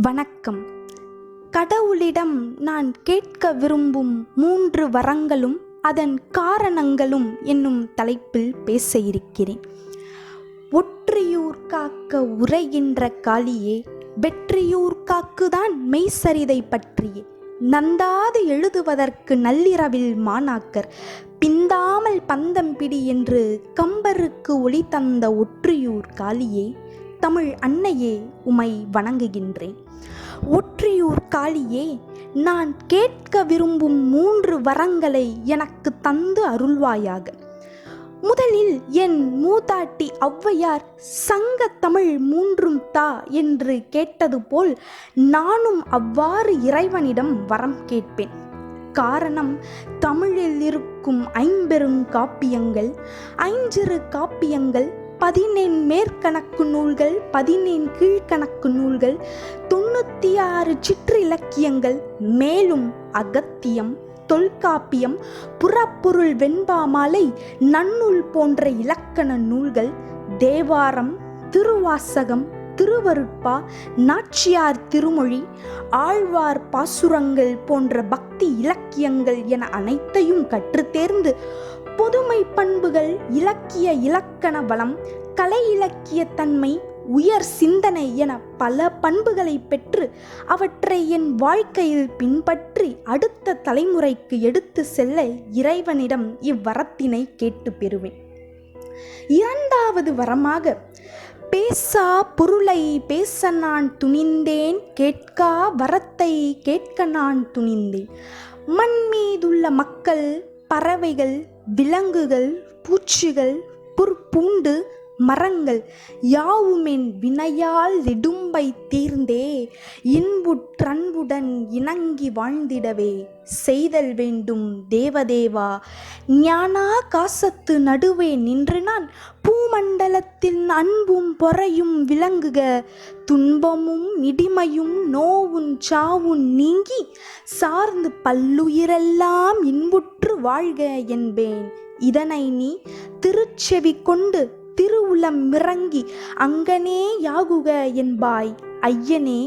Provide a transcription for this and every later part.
வணக்கம். கடவுளிடம் நான் கேட்க விரும்பும் 3 வரங்களும் அதன் காரணங்களும் என்னும் தலைப்பில் பேச இருக்கிறேன். ஒற்றியூர் காக்க உரைகின்ற காளியே, வெற்றியூர் காக்குதான் மெய்சரிதை பற்றியே, நந்தாது எழுதுவதற்கு நள்ளிரவில் மாணாக்கர் பிந்தாமல் பந்தம் பிடி என்று கம்பருக்கு ஒளி தந்த ஒற்றியூர் காளியே, தமிழ் அன்னையே, உமை வணங்குகின்றேன். ஒற்றியூர் காளியே, நான் கேட்க விரும்பும் 3 வரங்களை எனக்கு தந்து அருள்வாயாக. முதலில் என் மூதாட்டி ஔவையார் சங்க தமிழ் 3 தா என்று கேட்டது போல் நானும் அவ்வாறு இறைவனிடம் வரம் கேட்பேன். காரணம், தமிழில் இருக்கும் 5 காப்பியங்கள், 5 காப்பியங்கள், 14 மேற்கணக்கு நூல்கள், 14 கீழ்கணக்கு நூல்கள், 96 சிற்றிலக்கியங்கள், மேலும் அகத்தியம், தொல்காப்பியம், புறப்பொருள் வெண்பாமாலை, நன்னூல் போன்ற இலக்கண நூல்கள், தேவாரம், திருவாசகம், திருவருட்பா, நாச்சியார் திருமொழி, ஆழ்வார் பாசுரங்கள் போன்ற பக்தி இலக்கியங்கள் என அனைத்தையும் கற்றுத்தேர்ந்து பொதுமை பண்புகள், இலக்கிய இலக்கண வளம், கலை இலக்கிய தன்மை, உயர் சிந்தனை என பல பண்புகளை பெற்று அவற்றை என் வாழ்க்கையில் பின்பற்றி அடுத்த தலைமுறைக்கு எடுத்து செல்ல இறைவனிடம் இவ்வரத்தினை கேட்டு பெறுவேன். 2வது வரமாக, பேசா பொருளை பேச நான் துணிந்தேன், கேட்கா வரத்தை கேட்க நான் துணிந்தேன். மண் மீதுள்ள மக்கள், பறவைகள், விலங்குகள், பூச்சிகள், புற்பூண்டு, மரங்கள் யாவுமென் வினையால் இடும்பை தீர்ந்தே, இன்புற்றன்புடன் இணங்கி வாழ்ந்திடவே செய்தல் வேண்டும் தேவதேவா. ஞானா காசத்து நடுவே நின்று நான் பூமண்டலத்தில் அன்பும் பொறையும் விளங்குக, துன்பமும் இடிமையும் நோவும் சாவும் நீங்கி சார்ந்து பல்லுயிரெல்லாம் இன்புற்று வாழ்க என்பேன். இதனை நீ திருச்செவி கொண்டு திருவுளம் இறங்கி அங்கனே யாகுக என்பாய். ஐயனே,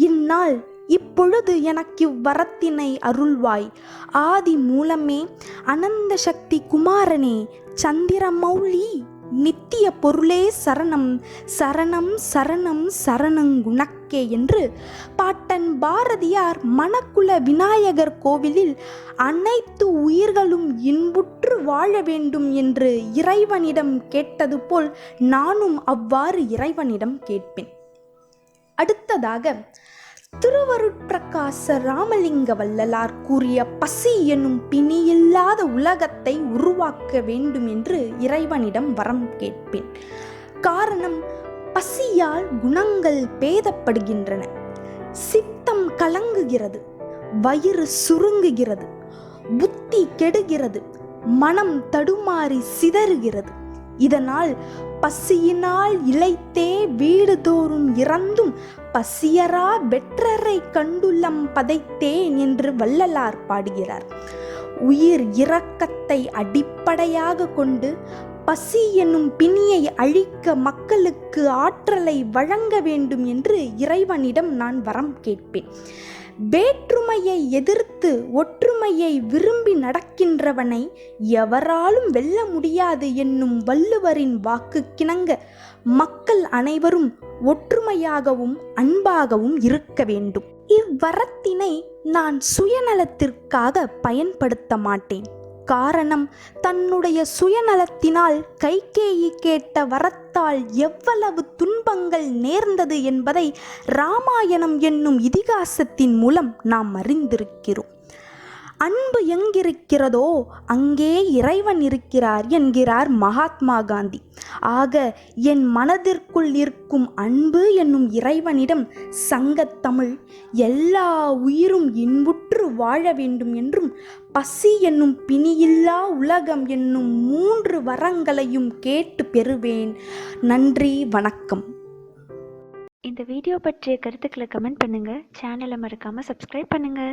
இந்நாள் இப்பொழுது எனக்கு இவ்வரத்தினை அருள்வாய். ஆதி மூலமே, அனந்த சக்தி குமாரனே, சந்திரமௌலி, நித்திய பொருளே சரணம் சரணம் சரணம் சரணங்குணக்கே என்று பாட்டன் பாரதியார் மணக்குல விநாயகர் கோவிலில் அனைத்து உயிர்களும் இன்புற்று வாழ வேண்டும் என்று இறைவனிடம் கேட்டது போல் நானும் அவ்வாறு இறைவனிடம் கேட்பேன். அடுத்ததாக, திருவருட்பிரகாச ராமலிங்க வள்ளலார் கூறிய பசி என்னும் பிணியில்லாத உலகத்தை உருவாக்க வேண்டும் என்று இறைவனிடம் வரம் கேட்பேன். காரணம், பசியால் குணங்கள் பேதப்படுகின்றன, சித்தம் கலங்குகிறது, வயிறு சுருங்குகிறது, புத்தி கெடுகிறது, மனம் தடுமாறி சிதறுகிறது. இதனால் பசியினால் இளைத்தே வீடு தோறும் இறந்தும் பசியரா வெற்றரை கண்டுள்ளம் பதைத்தேன் என்று வள்ளலார் பாடுகிறார். உயிர் இரக்கத்தை அடிப்படையாக கொண்டு பசி என்னும் பிணியை அழிக்க மக்களுக்கு ஆற்றலை வழங்க வேண்டும் என்று இறைவனிடம் நான் வரம் கேட்பேன். வேற்றுமையை எதிர்த்து ஒற்றுமையை விரும்பி நடக்கின்றவனை எவராலும் வெல்ல முடியாது என்னும் வள்ளுவரின் வாக்கு கிணங்க மக்கள் அனைவரும் ஒற்றுமையாகவும் அன்பாகவும் இருக்க வேண்டும். இவ்வரத்தினை நான் சுயநலத்திற்காக பயன்படுத்த மாட்டேன். காரணம், தன்னுடைய சுயநலத்தினால் கைகேயி கேட்ட வரத்தால் எவ்வளவு துன்பங்கள் நேர்ந்தது என்பதை இராமாயணம் என்னும் இதிகாசத்தின் மூலம் நாம் அறிந்திருக்கிறோம். அன்பு எங்கிருக்கிறதோ அங்கே இறைவன் இருக்கிறார் என்கிறார் மகாத்மா காந்தி. ஆக என் மனதிற்குள் இருக்கும் அன்பு என்னும் இறைவனிடம் சங்கத்தமிழ் எல்லா உயிரும் இன்புற்று வாழ வேண்டும் என்றும் பசி என்னும் பிணியில்லா உலகம் என்னும் 3 வரங்களையும் கேட்டு பெறுவேன். நன்றி, வணக்கம். இந்த வீடியோ பற்றிய கருத்துக்களை கமெண்ட் பண்ணுங்க. சேனலை மறக்காம சப்ஸ்கிரைப் பண்ணுங்க.